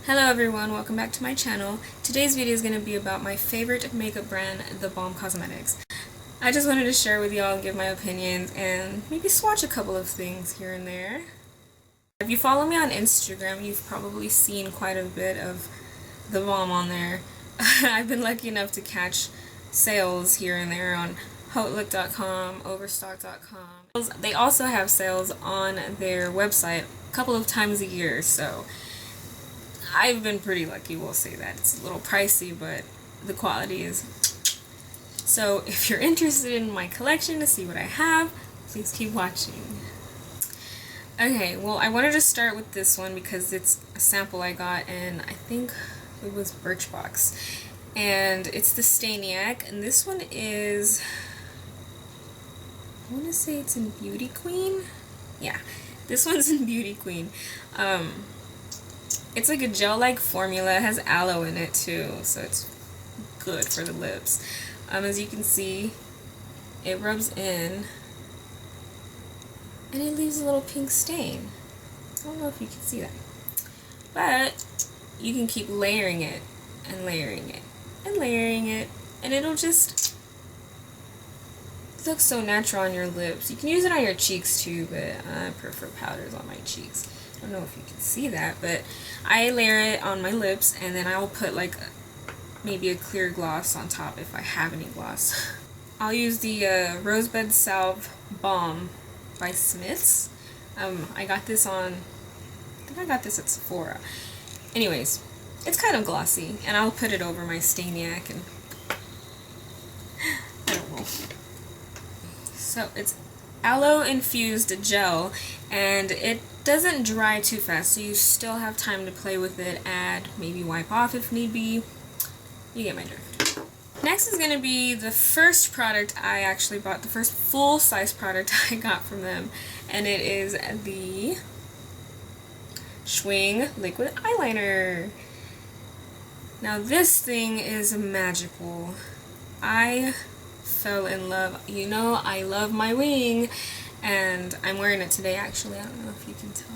Hello everyone, welcome back to my channel. Today's video is going to be about my favorite makeup brand, theBalm Cosmetics. I just wanted to share with y'all and give my opinions and maybe swatch a couple of things here and there. If you follow me on Instagram, you've probably seen quite a bit of theBalm on there. I've been lucky enough to catch sales here and there on Outlook.com, Overstock.com. They also have sales on their website a couple of times a year, so I've been pretty lucky, we'll say that. It's a little pricey, but the quality is. So if you're interested in my collection to see what I have, please keep watching. Okay, well, I wanted to start with this one because it's a sample I got, and I think it was Birchbox. And it's the Staniac, and this one is, I want to say it's in Beauty Queen? Yeah, this one's in Beauty Queen. It's like a gel-like formula. It has aloe in it too, so it's good for the lips. As you can see, it rubs in and it leaves a little pink stain. I don't know if you can see that, but you can keep layering it and layering it and layering it, and it'll just look so natural on your lips. You can use it on your cheeks too, but I prefer powders on my cheeks. I don't know if you can see that, but I layer it on my lips, and then I'll put like maybe a clear gloss on top if I have any gloss. I'll use the Rosebud Salve Balm by Smith's. I got this on, I think I got this at Sephora. Anyways, it's kind of glossy, and I'll put it over my Staniac, and I don't know. So it's aloe infused gel, and it doesn't dry too fast, so you still have time to play with it, add, maybe wipe off if need be. You get my drift. Next is going to be the first product I actually bought, the first full-size product I got from them, and it is the Schwing liquid eyeliner. Now this thing is magical. I fell in love. You know, I love my wing, and I'm wearing it today actually. I don't know if you can tell.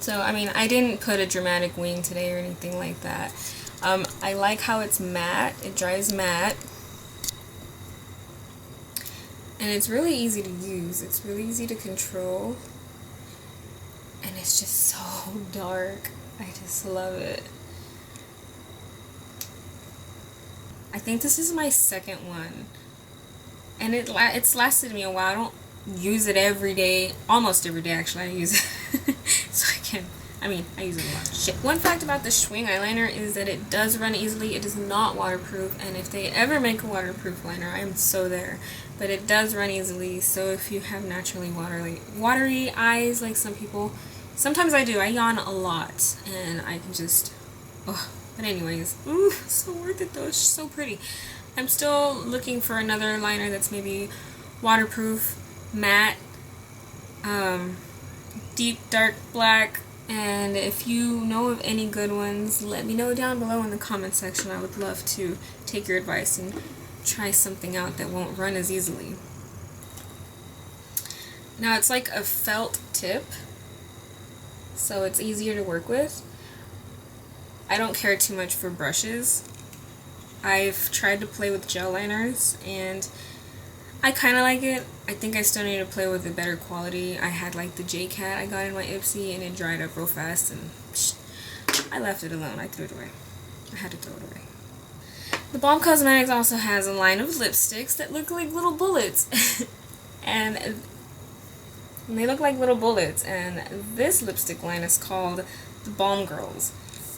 So, I mean, I didn't put a dramatic wing today or anything like that. I like how it's matte. It dries matte. And it's really easy to use. It's really easy to control. And it's just so dark. I just love it. I think this is my second one, and it's lasted me a while. I don't use it every day, almost every day actually. I use it so I use it a lot. Shit. One fact about the Schwing eyeliner is that it does run easily. It is not waterproof, and if they ever make a waterproof liner, I am so there. But it does run easily, so if you have naturally watery eyes like some people, sometimes I do. I yawn a lot, and I can just, oh. But anyways, ooh, so worth it though. It's so pretty. I'm still looking for another liner that's maybe waterproof, matte, deep dark black. And if you know of any good ones, let me know down below in the comment section. I would love to take your advice and try something out that won't run as easily. Now it's like a felt tip, so it's easier to work with. I don't care too much for brushes. I've tried to play with gel liners, and I kind of like it. I think I still need to play with a better quality. I had like the J-Cat I got in my Ipsy, and it dried up real fast, and I left it alone. I threw it away. I had to throw it away. theBalm Cosmetics also has a line of lipsticks that look like little bullets. and they look like little bullets, and this lipstick line is called the Balm Girls.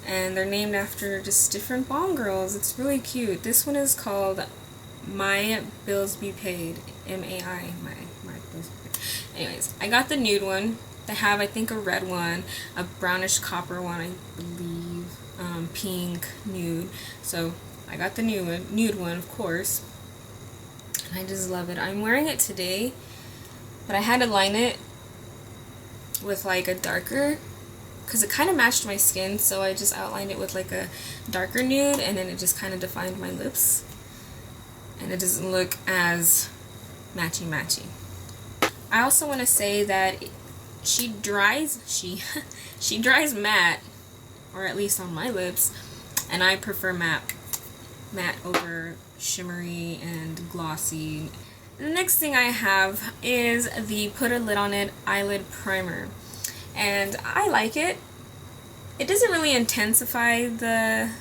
And they're named after just different Balm Girls. It's really cute. This one is called Mai Billsbepaid. M-A-I. Mai Billsbepaid. Anyways, I got the nude one. They have, I think, a red one, a brownish copper one, I believe, pink, nude. So I got the nude one, of course. And I just love it. I'm wearing it today, but I had to line it with like a darker, because it kind of matched my skin, so I just outlined it with like a darker nude, and then it just kind of defined my lips. and it doesn't look as matchy-matchy. I also want to say that she dries matte, or at least on my lips, and I prefer matte over shimmery and glossy. The next thing I have is the Put a Lid on It eyelid primer, and I like it. It doesn't really intensify the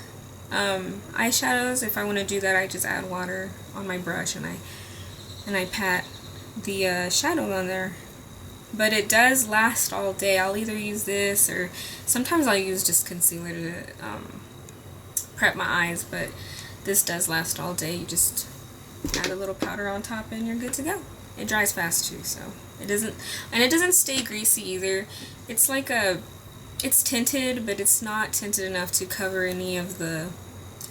eyeshadows. If I want to do that, I just add water on my brush and I pat the shadow on there. But it does last all day. I'll either use this, or sometimes I'll use just concealer to prep my eyes, but this does last all day. You just add a little powder on top and you're good to go. It dries fast too, so it doesn't stay greasy either. It's like it's tinted, but it's not tinted enough to cover any of the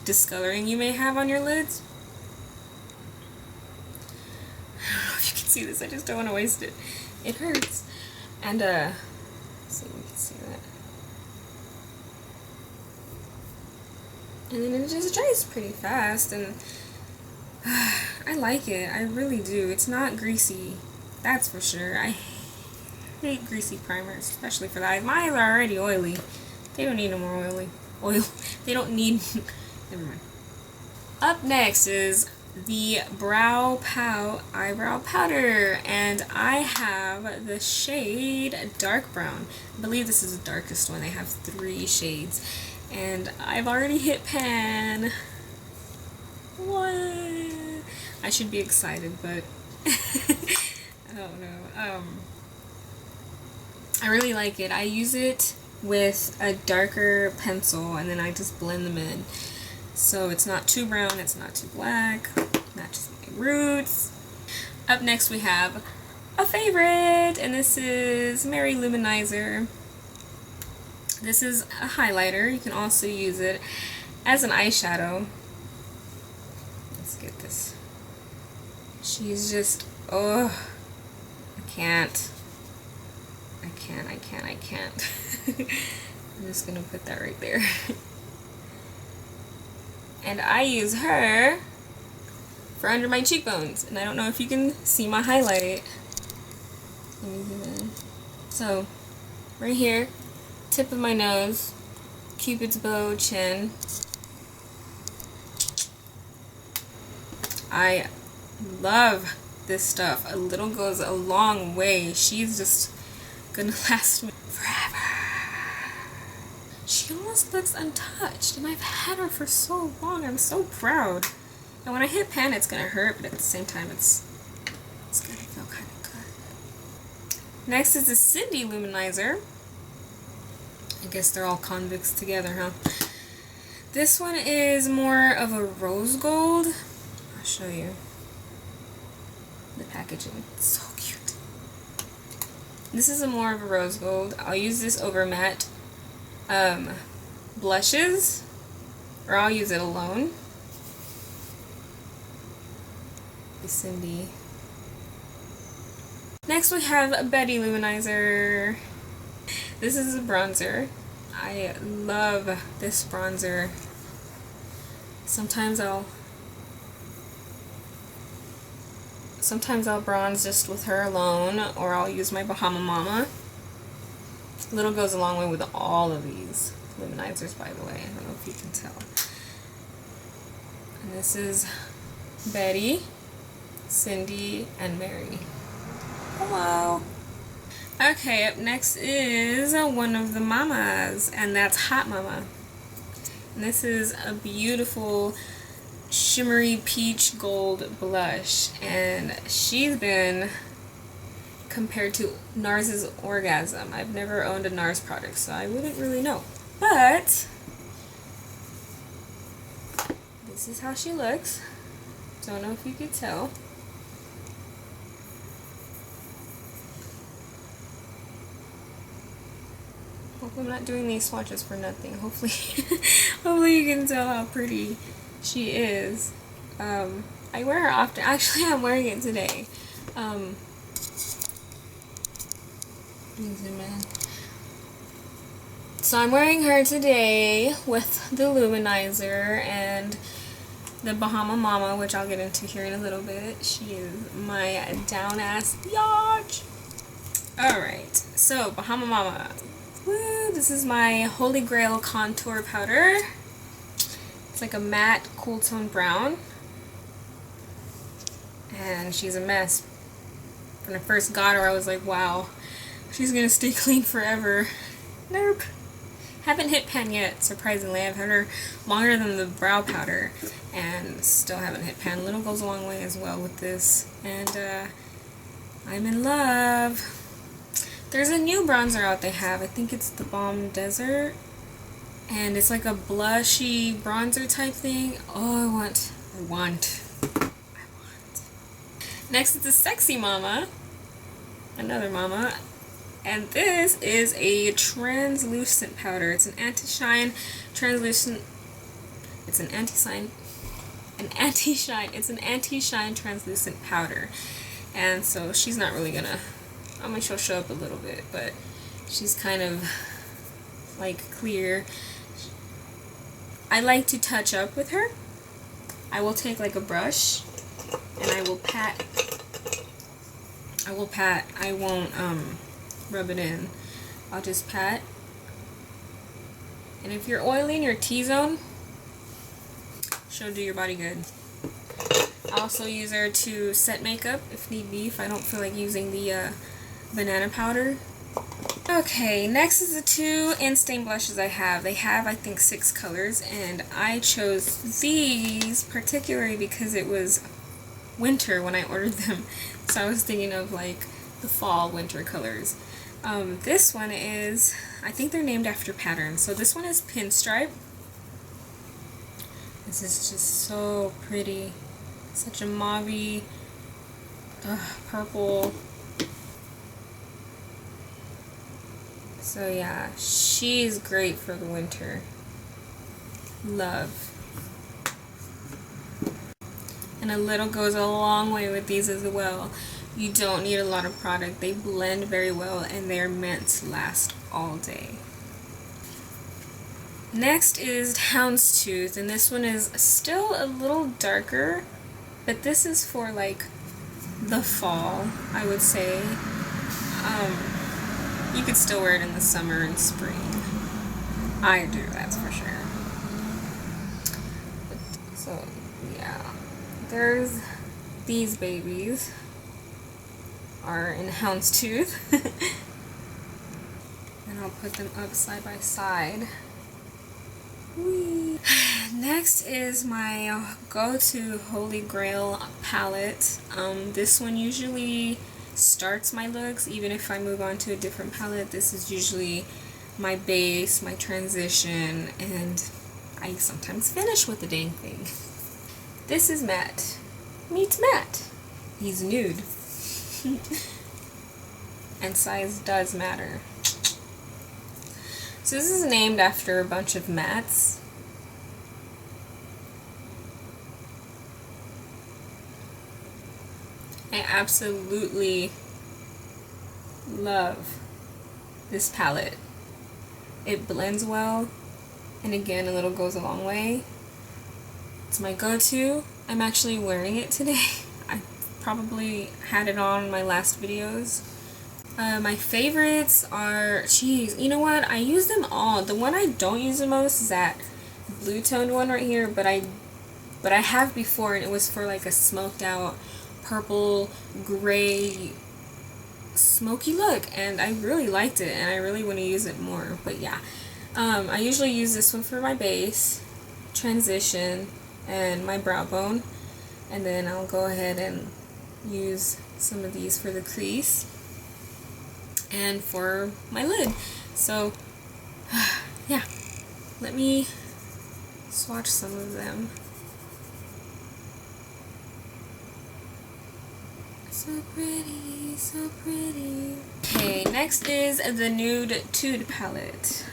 discoloring you may have on your lids. I don't know if you can see this, I just don't want to waste it. It hurts. And let's see if we can see that. And then it just dries pretty fast, and I like it. I really do. It's not greasy, that's for sure. I hate greasy primers, especially for the eyes. My eyes are already oily. They don't need no more oil. They don't need. Never mind. Up next is the eyebrow powder, and I have the shade Dark Brown. I believe this is the darkest one. They have 3 shades, and I've already hit pan. What? I should be excited, but I don't know. I really like it. I use it with a darker pencil, and then I just blend them in. So it's not too brown, it's not too black, matches my roots. Up next we have a favorite, and this is Lou-Manizer. This is a highlighter. You can also use it as an eyeshadow. Let's get this. She's just, oh, I can't. I'm just gonna put that right there. And I use her for under my cheekbones. And I don't know if you can see my highlight. Let me zoom in. So, right here, tip of my nose, Cupid's bow, chin. I love this stuff. A little goes a long way. She's just gonna last me forever. She almost looks untouched, and I've had her for so long. I'm so proud. And when I hit pan, it's gonna hurt, but at the same time, it's gonna feel kind of good. Next is the Cindy Lou-Manizer. I guess they're all convicts together, huh? This one is more of a rose gold. I'll show you the packaging. It's so cute. This is more of a rose gold. I'll use this over matte blushes, or I'll use it alone. Cindy. Next we have Betty Lou-Manizer. This is a bronzer. I love this bronzer. Sometimes I'll bronze just with her alone, or I'll use my Bahama Mama. Little goes a long way with all of these Lou-Manizers, by the way. I don't know if you can tell. And this is Betty, Cindy, and Mary. Hello. Okay, up next is one of the mamas, and that's Hot Mama. And this is a beautiful shimmery peach gold blush, and she's been compared to NARS's Orgasm. I've never owned a NARS product, so I wouldn't really know. But this is how she looks. Don't know if you could tell. Hopefully I'm not doing these swatches for nothing. Hopefully hopefully you can tell how pretty she is. I wear her often. Actually, I'm wearing it today. Zoom in. So I'm wearing her today with the Lou-Manizer, and the Bahama Mama, which I'll get into here in a little bit. She is my down-ass biatch. Alright, so Bahama Mama. Woo, this is my Holy Grail contour powder. It's like a matte cool tone brown. And she's a mess. When I first got her, I was like, wow, she's gonna stay clean forever. Nope. Haven't hit pan yet, surprisingly. I've had her longer than the brow powder and still haven't hit pan. A little goes a long way as well with this. And I'm in love. There's a new bronzer out they have. I think it's the Balm Desert. And it's like a blushy bronzer type thing. Oh, I want. Next is the Sexy Mama. Another mama. And this is a translucent powder. It's an anti-shine translucent. It's an anti-shine. It's an anti-shine translucent powder. And so she's not really gonna. I mean, she'll show up a little bit, but she's kind of like clear. I like to touch up with her. I will take like a brush and I will pat. I won't rub it in. I'll just pat. And if you're oiling your T-zone, she'll do your body good. I also use her to set makeup if need be, if I don't feel like using the banana powder. Okay, next is the two Instain blushes I have. They have, I think, 6 colors, and I chose these particularly because it was winter when I ordered them. So I was thinking of like the fall winter colors. This one is, I think they're named after patterns. So this one is Pinstripe. This is just so pretty. Such a mauve-y, purple. So yeah, she's great for the winter. Love. And a little goes a long way with these as well. You don't need a lot of product. They blend very well and they're meant to last all day. Next is Houndstooth, and this one is still a little darker, but this is for like the fall, I would say. You could still wear it in the summer and spring. I do, that's for sure. So yeah, there's these babies are in Houndstooth. And I'll put them up side by side. Whee. Next is my go-to Holy Grail palette. This one usually starts my looks, even if I move on to a different palette. This is usually my base, my transition, and I sometimes finish with the dang thing. This is Matt. Meet Matt. He's nude. And size does matter. So this is named after a bunch of mats. I absolutely love this palette. It blends well, and again, a little goes a long way. It's my go-to. I'm actually wearing it today. I probably had it on my last videos. My favorites are, geez, you know what? I use them all. The one I don't use the most is that blue toned one right here, but I have before, and it was for like a smoked out purple gray smoky look, and I really liked it, and I really want to use it more. But yeah, I usually use this one for my base, transition, and my brow bone, and then I'll go ahead and use some of these for the crease and for my lid. So yeah, let me swatch some of them. So pretty, so pretty. Okay, next is the Nude Tude palette.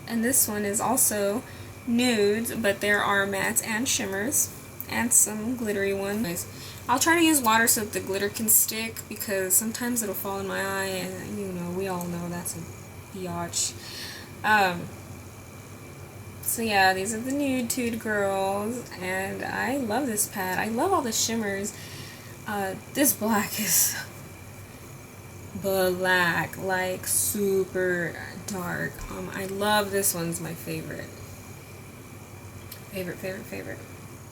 And this one is also nudes, but there are mattes and shimmers and some glittery ones. I'll try to use water so that the glitter can stick, because sometimes it'll fall in my eye, and you know, we all know that's a biatch. So yeah, these are the Nude Tude girls, and I love this pad. I love all the shimmers. This black is black, like super dark. I love this one's my favorite. Favorite.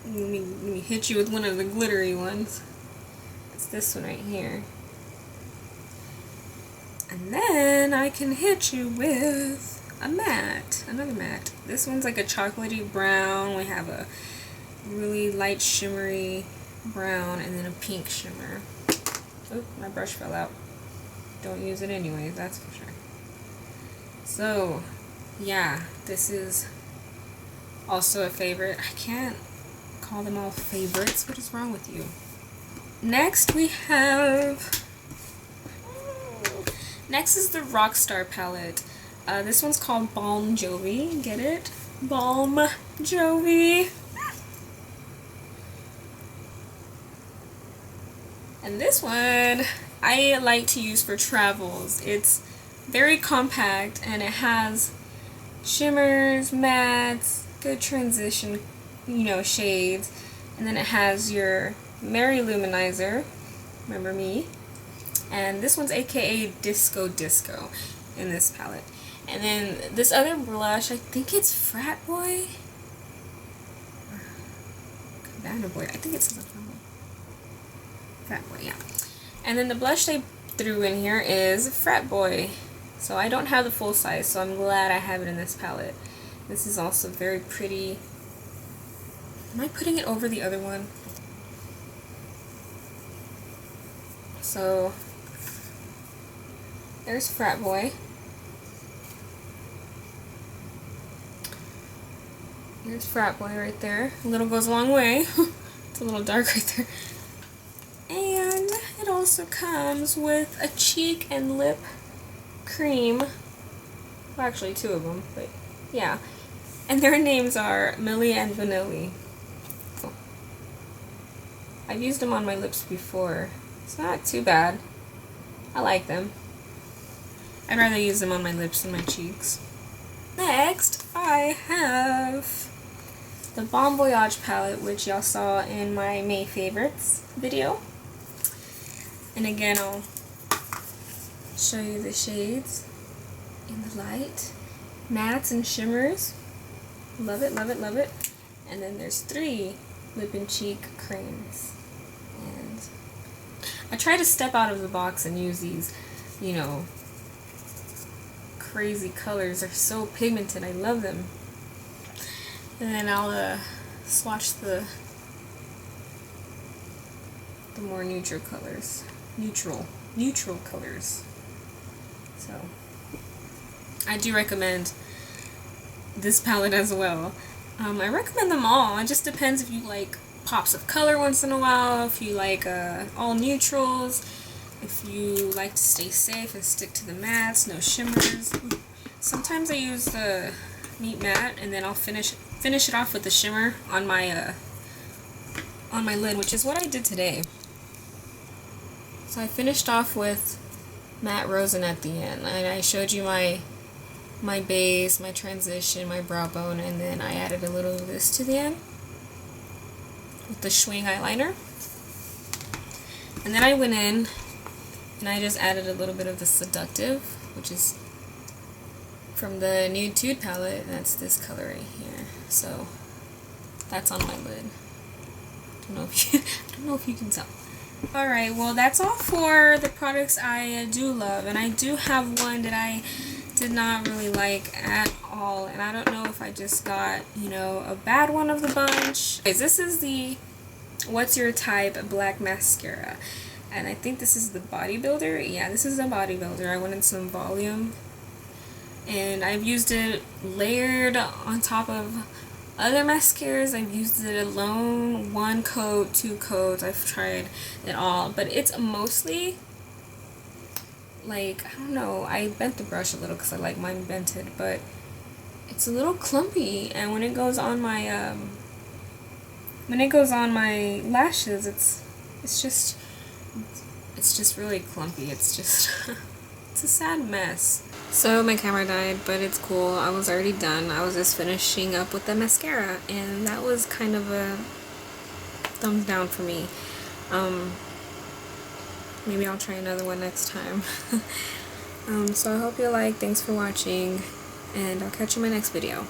Let me hit you with one of the glittery ones. It's this one right here. And then I can hit you with a matte, another matte. This one's like a chocolatey brown. We have a really light shimmery brown and then a pink shimmer. Oh, my brush fell out. Don't use it anyways, that's for sure. So, yeah, this is also a favorite. I can't call them all favorites. What is wrong with you? Next we have... Next is the Rockstar palette. This one's called Balm Jovi. Get it? Balm Jovi. And this one I like to use for travels. It's very compact and it has shimmers, mattes, good transition, you know, shades. And then it has your Merry Lou-Manizer. Remember me? And this one's aka Disco in this palette. And then this other blush, I think it's Frat Boy? Cabana Boy. I think it's Frat Boy, yeah. And then the blush they threw in here is Frat Boy. So I don't have the full size, so I'm glad I have it in this palette. This is also very pretty. Am I putting it over the other one? So there's Frat Boy. There's Frat Boy right there. A little goes a long way. It's a little dark right there. And it also comes with a cheek and lip cream. Well, actually two of them, but yeah. And their names are Millie and Vanilli. I've used them on my lips before. It's not too bad. I like them. I'd rather use them on my lips than my cheeks. Next, I have the Balm Voyage palette, which y'all saw in my May favorites video. And again, I'll show you the shades in the light. Mattes and shimmers. Love it, love it, love it. And then there's 3 lip and cheek creams. And I try to step out of the box and use these, you know, crazy colors. They're so pigmented. I love them. And then I'll swatch the more neutral colors. Neutral colors. So I do recommend this palette as well. I recommend them all. It just depends if you like pops of color once in a while, if you like all neutrals, if you like to stay safe and stick to the mattes, no shimmers. Sometimes I use the Meat Matte and then I'll finish it off with the shimmer on my lid, which is what I did today. So I finished off with Matte Rosin at the end, and I showed you my base, my transition, my brow bone, and then I added a little of this to the end with the Schwing eyeliner. And then I went in and I just added a little bit of the Seductive, which is from the Nude Tude palette, and that's this color right here. So that's on my lid. I don't know if you can tell. Alright, well that's all for the products I do love, and I do have one that I did not really like at all, and I don't know if I just got, you know, a bad one of the bunch. Anyways, this is the What's Your Type Black Mascara, and I think this is the Bodybuilder. Yeah, this is the Bodybuilder. I wanted some volume, and I've used it layered on top of other mascaras. I've used it alone, 1 coat, 2 coats. I've tried it all, but it's mostly like, I don't know, I bent the brush a little because I like mine bented, but it's a little clumpy, and when it goes on my lashes, it's just really clumpy. It's just It's a sad mess. So my camera died, but it's cool. I was already done. I was just finishing up with the mascara, and that was kind of a thumbs down for me. Maybe I'll try another one next time. So I hope you like. Thanks for watching, and I'll catch you in my next video.